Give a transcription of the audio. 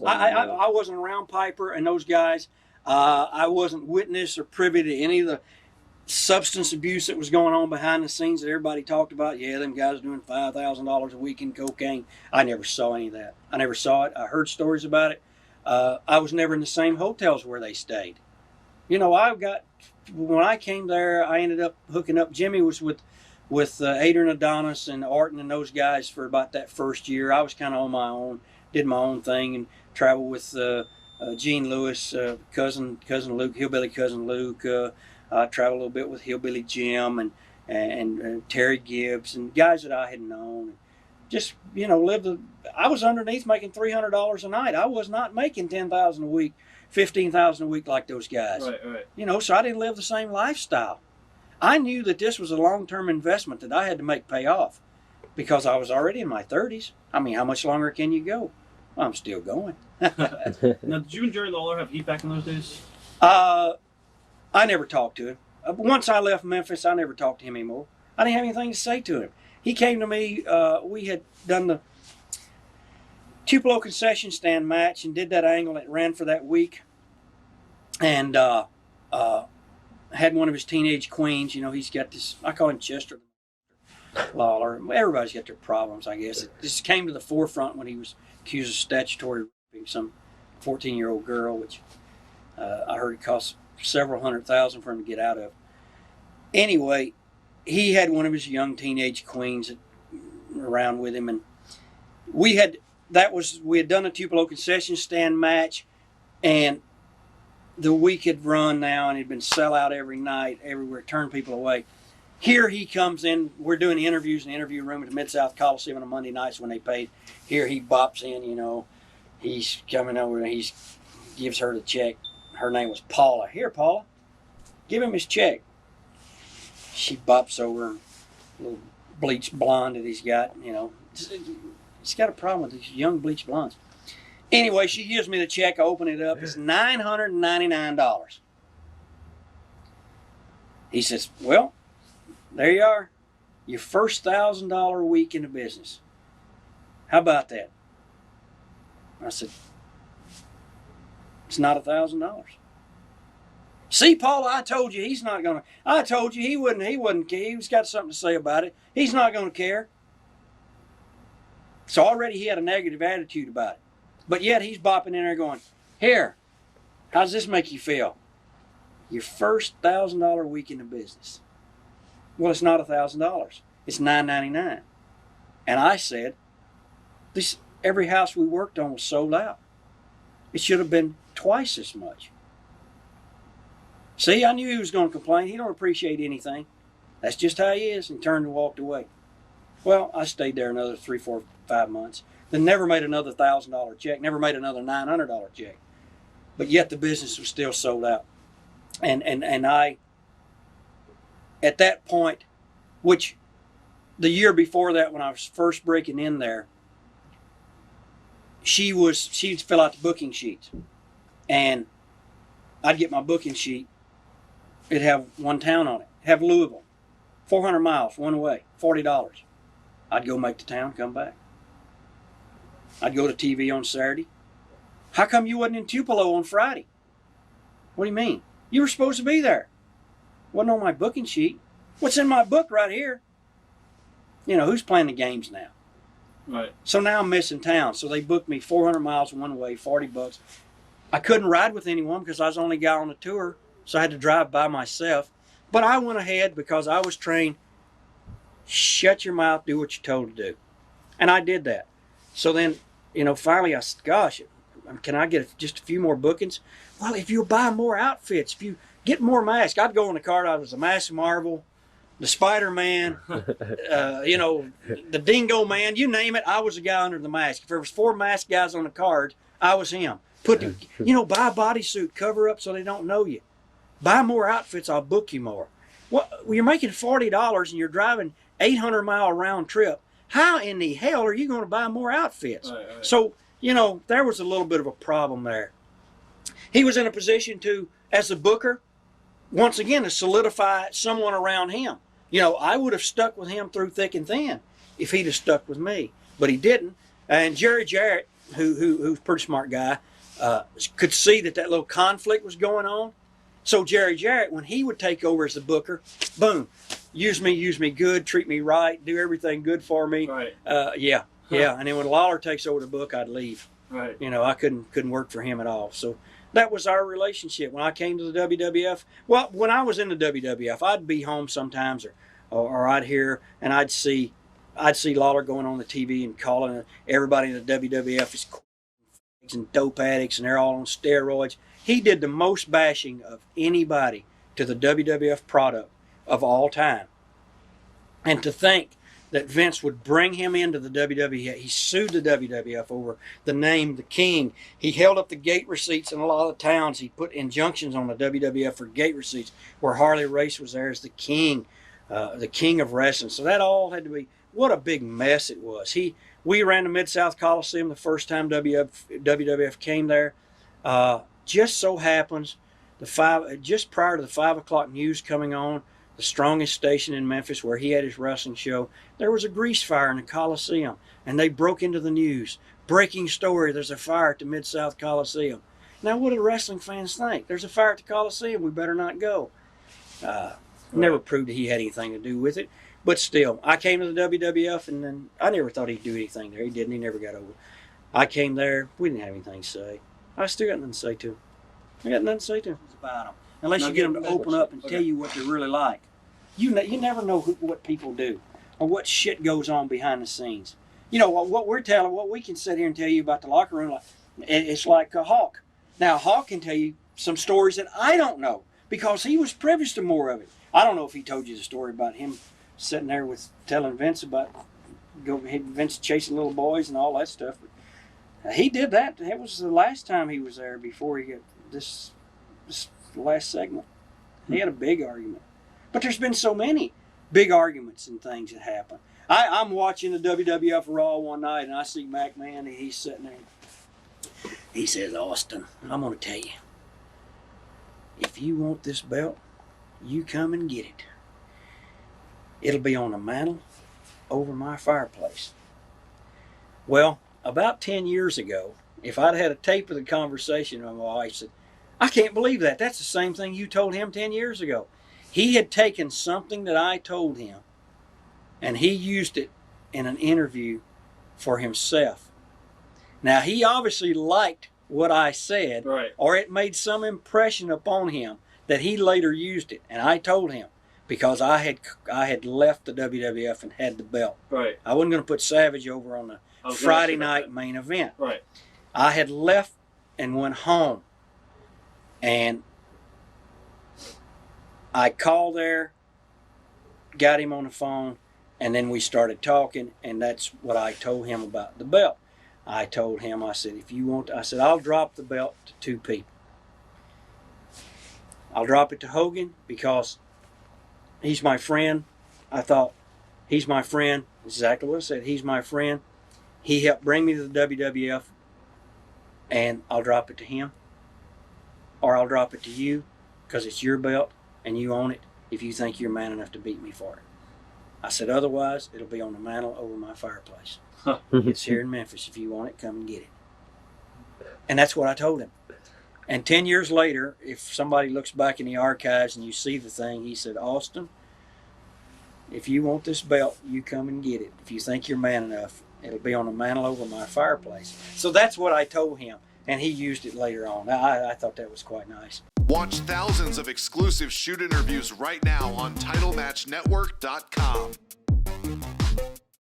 I wasn't around Piper and those guys. I wasn't witness or privy to any of the substance abuse that was going on behind the scenes that everybody talked about. Yeah, them guys doing $5,000 a week in cocaine. I never saw any of that. I never saw it. I heard stories about it. I was never in the same hotels where they stayed. You know, when I came there, I ended up hooking up. Jimmy was with Adrian Adonis and Arton and those guys for about that first year. I was kind of on my own, did my own thing, and traveled with Gene Lewis, cousin Luke, Hillbilly Cousin Luke. I traveled a little bit with Hillbilly Jim and Terry Gibbs and guys that I had known. Just, you know, I was underneath making $300 a night. I was not making $10,000 a week, $15,000 a week like those guys. Right. You know, so I didn't live the same lifestyle. I knew that this was a long-term investment that I had to make pay off because I was already in my 30s. I mean, how much longer can you go? Well, I'm still going. Now, did you and Jerry Lawler have heat back in those days? I never talked to him. Once I left Memphis, I never talked to him anymore. I didn't have anything to say to him. He came to me. We had done the Tupelo concession stand match and did that angle that ran for that week. And had one of his teenage queens. You know, he's got this, I call him Chester Lawler. Everybody's got their problems, I guess. It just came to the forefront when he was accused of statutory raping some 14-year-old girl, which I heard it cost several $100,000 for him to get out of. Anyway, he had one of his young teenage queens around with him, and we had done a Tupelo concession stand match, and the week had run now, and it had been sell out every night, everywhere, turned people away. Here he comes in. We're doing interviews in the interview room at the Mid-South Coliseum on Monday nights when they paid. Here he bops in, you know. He's coming over and he gives her the check. Her name was Paula. Here, Paula, give him his check. She bops over, little bleached blonde that he's got, you know. He's got a problem with these young bleached blondes. Anyway, she gives me the check. I open it up. It's $999. He says, well, there you are. Your first $1,000 a week in the business. How about that? I said, it's not $1,000. See, Paula, I told you he's not gonna. I told you he wouldn't care. He's got something to say about it. He's not gonna care. So already he had a negative attitude about it. But yet he's bopping in there going, here, how does this make you feel? Your first $1,000 a week in the business. Well, it's not $1,000. It's $999. And I said, every house we worked on was sold out. It should have been twice as much. See, I knew he was going to complain. He don't appreciate anything. That's just how he is. And turned and walked away. Well, I stayed there another 3, 4, 5 months. Then never made another $1,000 check. Never made another $900 check. But yet the business was still sold out. And I, at that point, which the year before that when I was first breaking in there, she'd fill out the booking sheets. And I'd get my booking sheet. It'd have one town on it. Have Louisville. 400 miles, one way, $40. I'd go make the town, come back. I'd go to TV on Saturday. How come you wasn't in Tupelo on Friday? What do you mean? You were supposed to be there. Wasn't on my booking sheet. What's in my book right here? You know, who's playing the games now? Right. So now I'm missing town. So they booked me 400 miles one way, $40. I couldn't ride with anyone because I was the only guy on the tour. So I had to drive by myself. But I went ahead because I was trained, shut your mouth, do what you're told to do. And I did that. So then, you know, finally I said, gosh, can I get just a few more bookings? Well, if you buy more outfits, if you get more masks, I'd go in the cart. I was the Masked Marvel, the Spider-Man, you know, the Dingo Man, you name it. I was the guy under the mask. If there was 4 masked guys on the card, I was him. Buy a bodysuit, cover up so they don't know you. Buy more outfits, I'll book you more. Well, you're making $40 and you're driving 800-mile round trip. How in the hell are you going to buy more outfits? Right. So, you know, there was a little bit of a problem there. He was in a position to, as a booker, once again, to solidify someone around him. You know, I would have stuck with him through thick and thin if he'd have stuck with me. But he didn't. And Jerry Jarrett, who's a pretty smart guy, could see that little conflict was going on. So Jerry Jarrett, when he would take over as the booker, boom, use me good, treat me right, do everything good for me. Right. Yeah. And then when Lawler takes over the book, I'd leave. Right. I couldn't work for him at all. So that was our relationship. When I came to the WWF, well, when I was in the WWF, I'd be home sometimes, or I'd hear and I'd see Lawler going on the TV and calling everybody in the WWF is and dope addicts and they're all on steroids. He did the most bashing of anybody to the WWF product of all time. And to think that Vince would bring him into the WWF, he sued the WWF over the name, the King. He held up the gate receipts in a lot of towns. He put injunctions on the WWF for gate receipts where Harley Race was there as the King of wrestling. So that all had to be, what a big mess it was. We ran the Mid-South Coliseum the first time WWF came there. Just so happens, just prior to the 5 o'clock news coming on, the strongest station in Memphis where he had his wrestling show, there was a grease fire in the Coliseum, and they broke into the news. Breaking story, there's a fire at the Mid-South Coliseum. Now, what do wrestling fans think? There's a fire at the Coliseum, we better not go. Never proved that he had anything to do with it. But still, I came to the WWF, and then I never thought he'd do anything there. He didn't. He never got over it. I came there. We didn't have anything to say. I still got nothing to say to him. I got nothing to say to him about them. Unless you get them to open up and tell you what they're really like. You never know what people do or what shit goes on behind the scenes. What we can sit here and tell you about the locker room, it's like Hawk. Now, Hawk can tell you some stories that I don't know because he was privy to more of it. I don't know if he told you the story about him sitting there telling Vince about Vince chasing little boys and all that stuff. But he did that. That was the last time he was there before he got this last segment. He had a big argument. But there's been so many big arguments and things that happen. I'm watching the WWF Raw one night and I see McMahon and he's sitting there. He says, Austin, I'm going to tell you, if you want this belt, you come and get it. It'll be on a mantle over my fireplace. Well, about 10 years ago, if I'd had a tape of the conversation, my wife said, I can't believe that. That's the same thing you told him 10 years ago. He had taken something that I told him, and he used it in an interview for himself. Now, he obviously liked what I said, right, or it made some impression upon him that he later used it. And I told him, because I had left the WWF and had the belt. Right. I wasn't going to put Savage over on the Friday night main event. Right. I had left and went home. And I called there, got him on the phone, and then we started talking, and that's what I told him about the belt. I told him, I said, if you want, I'll drop the belt to 2 people. I'll drop it to Hogan because he's my friend. I thought, he's my friend. Exactly what I said. He's my friend. He helped bring me to the WWF, and I'll drop it to him. Or I'll drop it to you because it's your belt and you own it if you think you're man enough to beat me for it. I said, otherwise, it'll be on the mantle over my fireplace. It's here in Memphis. If you want it, come and get it. And that's what I told him. And 10 years later, if somebody looks back in the archives and you see the thing, he said, Austin, if you want this belt, you come and get it. If you think you're man enough, it'll be on the mantle over my fireplace. So that's what I told him, and he used it later on. I thought that was quite nice. Watch thousands of exclusive shoot interviews right now on TitleMatchNetwork.com.